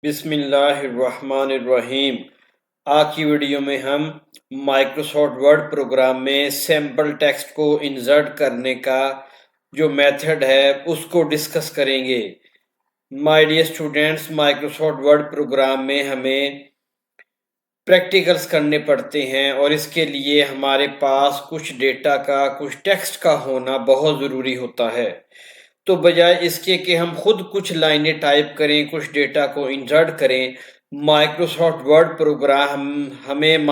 बिस्मिल्लाहिर्रहमानिर्रहीम। आज की वीडियो में हम माइक्रोसॉफ्ट वर्ड प्रोग्राम में सैम्पल टेक्स्ट को इंसर्ट करने का जो मेथड है उसको डिस्कस करेंगे। My dear students, Microsoft Word program में हमें प्रैक्टिकल्स करने पड़ते हैं और इसके लिए हमारे पास कुछ डेटा का, कुछ टेक्स्ट का होना बहुत ज़रूरी होता है। तो बजाय इसके कि हम खुद कुछ लाइनें टाइप करें, कुछ डेटा को इंसर्ट करें, माइक्रोसॉफ्ट वर्ड प्रोग्राम हमें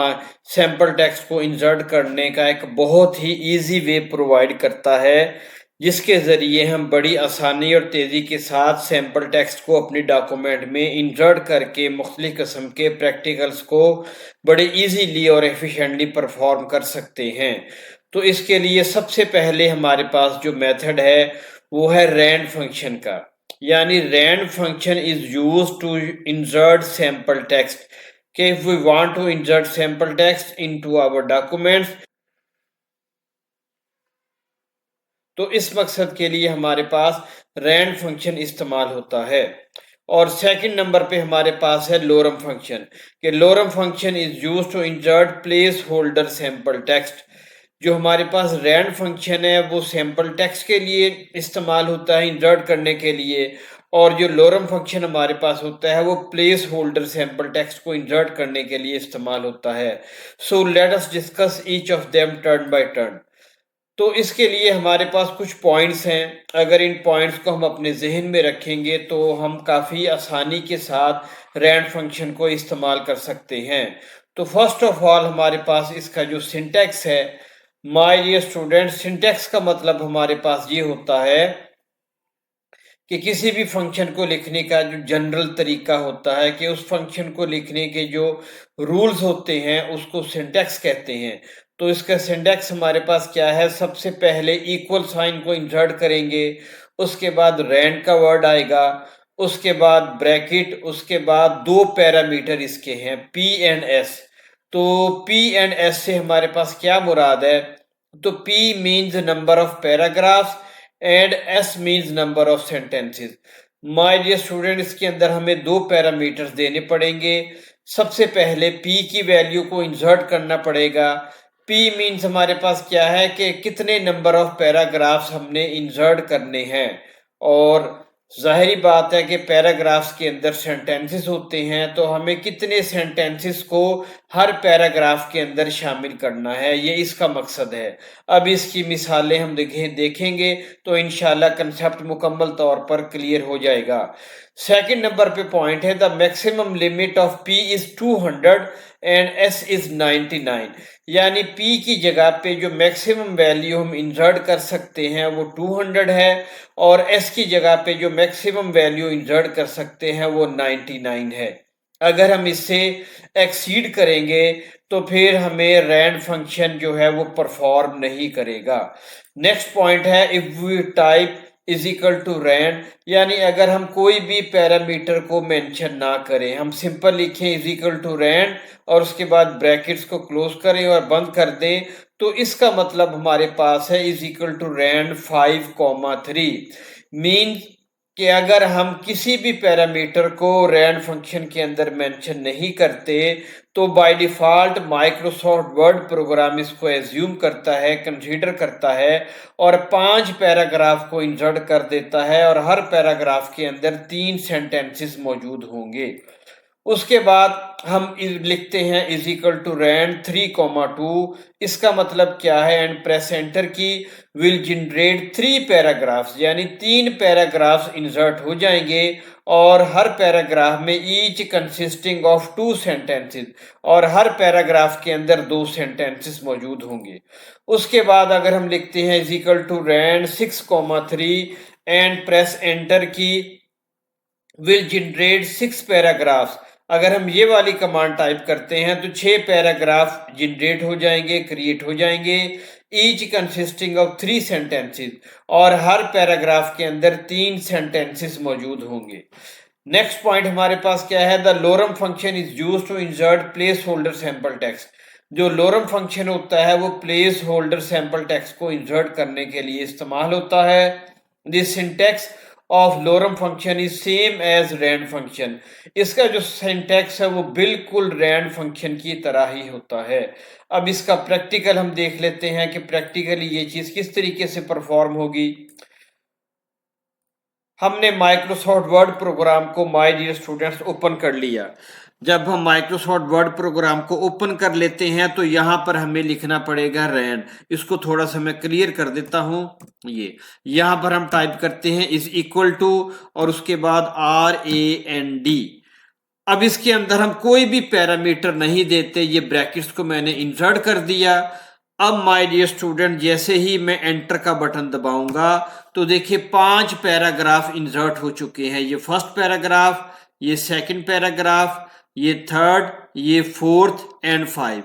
सैम्पल टेक्स्ट को इंसर्ट करने का एक बहुत ही इजी वे प्रोवाइड करता है, जिसके ज़रिए हम बड़ी आसानी और तेज़ी के साथ सैम्पल टेक्स्ट को अपनी डॉक्यूमेंट में इंसर्ट करके मुख्तलिफ़ किस्म के प्रैक्टिकल्स को बड़े इजीली और एफिशिएंटली परफॉर्म कर सकते हैं। तो इसके लिए सबसे पहले हमारे पास जो मेथड है वो है रैंड फंक्शन का। यानी rand function is use to insert sample text कि if we want to insert sample text into our documents, तो इस मकसद के लिए हमारे पास रैंड फंक्शन इस्तेमाल होता है। और सेकंड नंबर पे हमारे पास है लोरम फंक्शन कि lorem function is use to insert placeholder sample text. जो हमारे पास रैंड फंक्शन है वो सैम्पल टेक्स्ट के लिए इस्तेमाल होता है इंसर्ट करने के लिए, और जो लोरम फंक्शन हमारे पास होता है वो प्लेस होल्डर सैम्पल टेक्स्ट को इंसर्ट करने के लिए इस्तेमाल होता है। So let us discuss each of them turn by turn. तो इसके लिए हमारे पास कुछ पॉइंट्स हैं। अगर इन पॉइंट्स को हम अपने जहन में रखेंगे तो हम काफ़ी आसानी के साथ रैंड फंक्शन को इस्तेमाल कर सकते हैं। तो फर्स्ट ऑफ ऑल हमारे पास इसका जो सिंटैक्स है, माय डियर स्टूडेंट, सिंटैक्स का मतलब हमारे पास ये होता है कि किसी भी फंक्शन को लिखने का जो जनरल तरीका होता है, कि उस फंक्शन को लिखने के जो रूल्स होते हैं उसको सिंटैक्स कहते हैं। तो इसका सिंटैक्स हमारे पास क्या है, सबसे पहले इक्वल साइन को इंसर्ट करेंगे, उसके बाद रैंड का वर्ड आएगा, उसके बाद ब्रैकेट, उसके बाद दो पैरामीटर इसके हैं पी एंड एस। तो पी एंड एस से हमारे पास क्या मुराद है, तो P means number of paragraphs and S means number of sentences. My dear student, इसके अंदर हमें दो पैरामीटर्स देने पड़ेंगे। सबसे पहले पी की वैल्यू को इंसर्ट करना पड़ेगा। पी मीन्स हमारे पास क्या है कि कितने नंबर ऑफ पैराग्राफ्स हमने इंसर्ट करने हैं, और जाहिर बात है कि पैराग्राफ्स के अंदर सेंटेंसेस होते हैं, तो हमें कितने सेंटेंसेस को हर पैराग्राफ के अंदर शामिल करना है, ये इसका मकसद है। अब इसकी मिसालें हम देखेंगे तो इंशाल्लाह कंसेप्ट मुकम्मल तौर पर क्लियर हो जाएगा। सेकंड नंबर पे पॉइंट है the maximum limit of P is 200 and S is 99। यानी पी की जगह पे जो मैक्सिमम वैल्यू हम इंसर्ट कर सकते हैं वो 200 है, और एस की जगह पे जो मैक्सिमम वैल्यू इंसर्ट कर सकते हैं वो 99 है। अगर हम इससे एक्सीड करेंगे तो फिर हमें रैंड फंक्शन जो है वो परफॉर्म नहीं करेगा। नेक्स्ट पॉइंट है if we type is equal to rand. यानी अगर हम कोई भी पैरामीटर को मेंशन ना करें, हम सिंपल लिखें इज इक्वल टू रैंड और उसके बाद ब्रैकेट्स को क्लोज करें और बंद कर दें, तो इसका मतलब हमारे पास है is equal to rand 5,3। Mean कि अगर हम किसी भी पैरामीटर को रैंड फंक्शन के अंदर मेंशन नहीं करते तो by default Microsoft Word program इसको एज्यूम करता है, कंसीडर करता है, और 5 पैराग्राफ को इंसर्ट कर देता है, और हर पैराग्राफ के अंदर 3 सेंटेंसेस मौजूद होंगे। उसके बाद हम लिखते हैं इज इक्वल टू रैंड 3,2। इसका मतलब क्या है, and press enter key, will generate 3 paragraphs, यानी 3 पैराग्राफ्स इंसर्ट हो जाएंगे, और हर पैराग्राफ में ईच कंसिस्टिंग ऑफ 2 सेंटेंसेस, और हर पैराग्राफ के अंदर 2 सेंटेंसेस मौजूद होंगे। उसके बाद अगर हम लिखते हैं is equal to rand 6,3 and press enter key, will generate 6 paragraphs. अगर हम ये वाली कमांड टाइप करते हैं तो 6 पैराग्राफ जनरेट हो जाएंगे, क्रिएट हो जाएंगे, ईच कंसिस्टिंग ऑफ 3 सेंटेंसेस, और हर पैराग्राफ के अंदर 3 सेंटेंसेस मौजूद होंगे। नेक्स्ट पॉइंट हमारे पास क्या है, the lorem function is use to insert placeholder sample text. जो लोरम फंक्शन होता है वो प्लेस होल्डर सैंपल टेक्स्ट को इंसर्ट करने के लिए इस्तेमाल होता है। This syntax of lorem function is same as rand function. इसका जो सिंटैक्स है वो बिल्कुल रैंड फंक्शन की तरह ही होता है। अब इसका प्रैक्टिकल हम देख लेते हैं कि प्रैक्टिकली ये चीज किस तरीके से परफॉर्म होगी। हमने माइक्रोसॉफ्ट वर्ड प्रोग्राम को माय डियर स्टूडेंट्स ओपन कर लिया। जब हम माइक्रोसॉफ्ट वर्ड प्रोग्राम को ओपन कर लेते हैं तो यहाँ पर हमें लिखना पड़ेगा रैन। इसको थोड़ा सा मैं क्लियर कर देता हूँ। ये यहाँ पर हम टाइप करते हैं इज इक्वल टू और उसके बाद RAND। अब इसके अंदर हम कोई भी पैरामीटर नहीं देते, ये ब्रैकेट्स को मैंने इंसर्ट कर दिया। अब माय डियर स्टूडेंट जैसे ही मैं एंटर का बटन दबाऊंगा तो देखिए 5 पैराग्राफ इंसर्ट हो चुके हैं। ये फर्स्ट पैराग्राफ, ये सेकंड पैराग्राफ, ये थर्ड, ये फोर्थ एंड 5।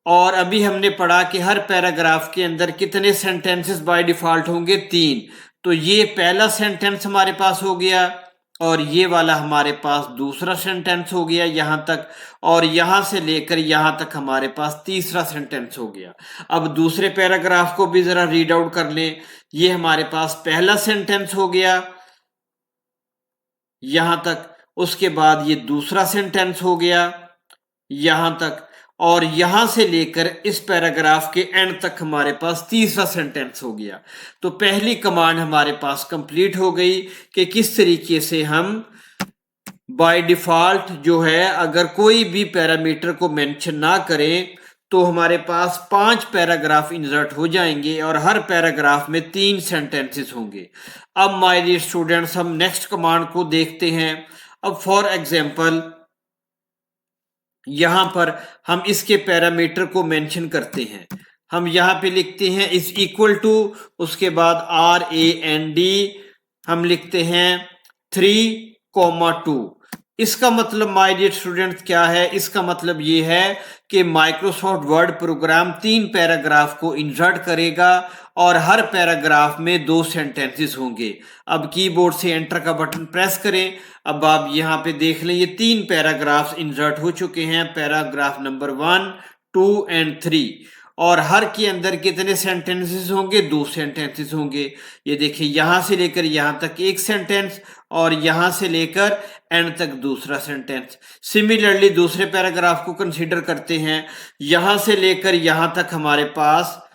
और अभी हमने पढ़ा कि हर पैराग्राफ के अंदर कितने सेंटेंसेस बाय डिफॉल्ट होंगे, 3। तो ये पहला सेंटेंस हमारे पास हो गया और ये वाला हमारे पास दूसरा सेंटेंस हो गया यहां तक, और यहां से लेकर यहां तक हमारे पास तीसरा सेंटेंस हो गया। अब दूसरे पैराग्राफ को भी जरा रीड आउट कर लें। ये हमारे पास पहला सेंटेंस हो गया यहां तक, उसके बाद ये दूसरा सेंटेंस हो गया यहां तक, और यहां से लेकर इस पैराग्राफ के एंड तक हमारे पास तीसरा सेंटेंस हो गया। तो पहली कमांड हमारे पास कंप्लीट हो गई कि किस तरीके से हम बाय डिफॉल्ट जो है अगर कोई भी पैरामीटर को मेंशन ना करें तो हमारे पास 5 पैराग्राफ इंसर्ट हो जाएंगे और हर पैराग्राफ में 3 सेंटेंसेस होंगे। अब माय डियर स्टूडेंट्स हम नेक्स्ट कमांड को देखते हैं। अब फॉर एग्जांपल यहां पर हम इसके पैरामीटर को मेंशन करते हैं। हम यहां पे लिखते हैं इज इक्वल टू, उसके बाद RAND हम लिखते हैं 3,2। इसका मतलब माय डियर स्टूडेंट्स क्या है? इसका मतलब ये है कि माइक्रोसॉफ्ट वर्ड प्रोग्राम 3 पैराग्राफ को इंसर्ट करेगा और हर पैराग्राफ में 2 सेंटेंसेस होंगे। अब कीबोर्ड से एंटर का बटन प्रेस करें। अब आप यहाँ पे देख लें ये 3 पैराग्राफ्स इंसर्ट हो चुके हैं, पैराग्राफ नंबर 1, 2 एंड 3। और हर के अंदर कितने सेंटेंसेस होंगे? 2 सेंटेंसेस होंगे। ये देखिए यहां से लेकर यहां तक एक सेंटेंस और यहां से लेकर एंड तक दूसरा सेंटेंस। सिमिलरली दूसरे पैराग्राफ को कंसीडर करते हैं। यहां से लेकर यहां तक हमारे पास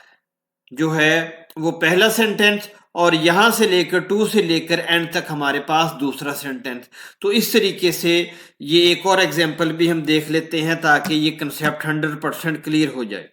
जो है वो पहला सेंटेंस और यहां से लेकर 2 से लेकर एंड तक हमारे पास दूसरा सेंटेंस। तो इस तरीके से ये एक और एग्जांपल भी हम देख लेते हैं ताकि ये कंसेप्ट 100% क्लियर हो जाए।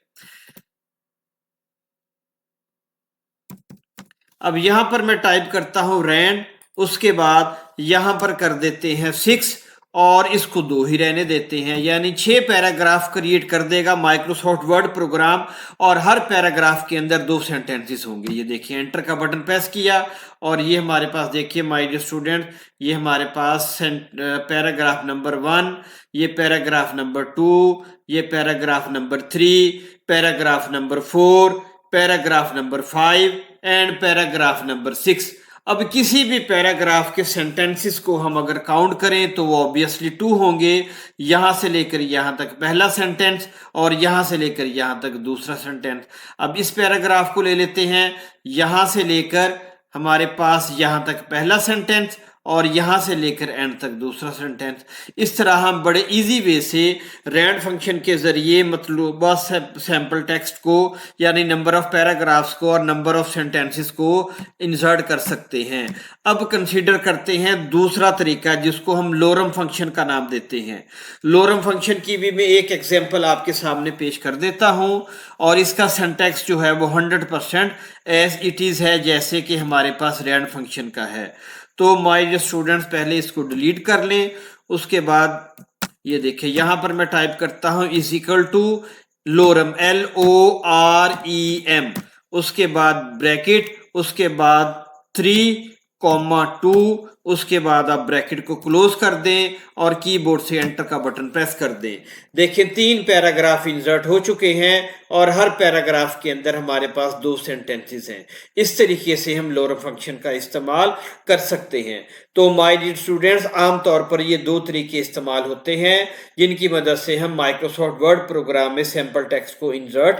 अब यहां पर मैं टाइप करता हूं रैंड, उसके बाद यहां पर कर देते हैं 6 और इसको 2 ही रहने देते हैं, यानी 6 पैराग्राफ क्रिएट कर देगा माइक्रोसॉफ्ट वर्ड प्रोग्राम और हर पैराग्राफ के अंदर 2 सेंटेंसेस होंगे। ये देखिए एंटर का बटन प्रेस किया और ये हमारे पास देखिए माय डियर स्टूडेंट ये हमारे पास पैराग्राफ नंबर 1, ये पैराग्राफ नंबर 2, ये paragraph number 3, paragraph number 4, paragraph number 5 and paragraph number 6। अब किसी भी पैराग्राफ के सेंटेंसेस को हम अगर काउंट करें तो वो ऑब्वियसली 2 होंगे। यहां से लेकर यहां तक पहला सेंटेंस और यहां से लेकर यहां तक दूसरा सेंटेंस। अब इस पैराग्राफ को ले लेते हैं, यहां से लेकर हमारे पास यहां तक पहला सेंटेंस और यहां से लेकर एंड तक दूसरा सेंटेंस। इस तरह हम बड़े इजी वे से रैंड फंक्शन के जरिए मतलूबा सैंपल टेक्स्ट को यानी नंबर ऑफ पैराग्राफ्स को और नंबर ऑफ सेंटेंसेस को इंसर्ट कर सकते हैं। अब कंसीडर करते हैं दूसरा तरीका जिसको हम लोरम फंक्शन का नाम देते हैं। लोरम फंक्शन की भी मैं एक एग्जांपल आपके सामने पेश कर देता हूं और इसका सिंटैक्स जो है वो 100% एज इट इज है जैसे कि हमारे पास रैंड फंक्शन का है। तो माय डियर स्टूडेंट्स पहले इसको डिलीट कर लें, उसके बाद ये देखिए यहां पर मैं टाइप करता हूं is equal to lorem LOREM, उसके बाद ब्रैकेट, उसके बाद 3,2, उसके बाद आप ब्रैकेट को क्लोज कर दें और कीबोर्ड से एंटर का बटन प्रेस कर दें। देखिए 3 पैराग्राफ इंसर्ट हो चुके हैं और हर पैराग्राफ के अंदर हमारे पास 2 सेंटेंसेस हैं। इस तरीके से हम लोरम फंक्शन का इस्तेमाल कर सकते हैं। तो माय डियर स्टूडेंट्स आमतौर पर ये 2 तरीके इस्तेमाल होते हैं जिनकी मदद से हम माइक्रोसॉफ्ट वर्ड प्रोग्राम में सैंपल टेक्स्ट को इंसर्ट